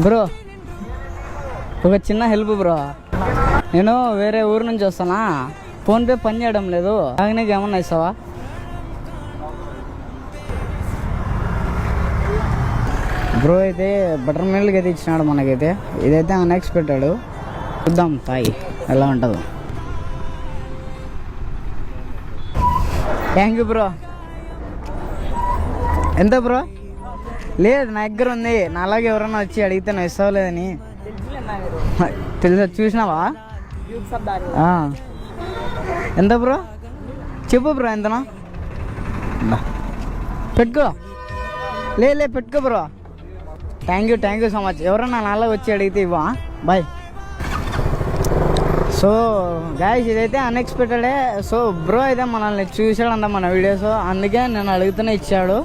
Bro ఒక చిన్న help bro, నేను వేరే ఊరు నుంచి వస్తానా, ఫోన్పే పని చేయడం లేదు, నీకు ఏమన్నా ఇస్తావా? బ్రో అయితే బటర్ మిల్క్ అయితే ఇచ్చినాడు మనకైతే, ఇదైతే అన్ఎక్స్పెక్టెడ్. చూద్దాం తాయి ఎలా ఉంటుందో. Thank you bro. ఎంత బ్రో? లేదు నా దగ్గర ఉంది, నా అలాగే ఎవరన్నా వచ్చి అడిగితే నువ్వు ఇస్తావు లేదని. తెలుసా, చూసినావా? ఎంత బ్రో చెప్పు బ్రో, ఎంతనా? పెట్టుకో, లే పెట్టుకో bro. Thank you so much. ఎవరన్నా నాలా వచ్చి అడిగితే ఇవ్వా. బాయ్. సో గాయ్స్ ఇదైతే అన్ఎక్స్పెక్టెడే. సో బ్రో అయితే మనల్ని చూసాడంట మన వీడియోస్, అందుకే నేను అడుగుతూనే ఇచ్చాడు.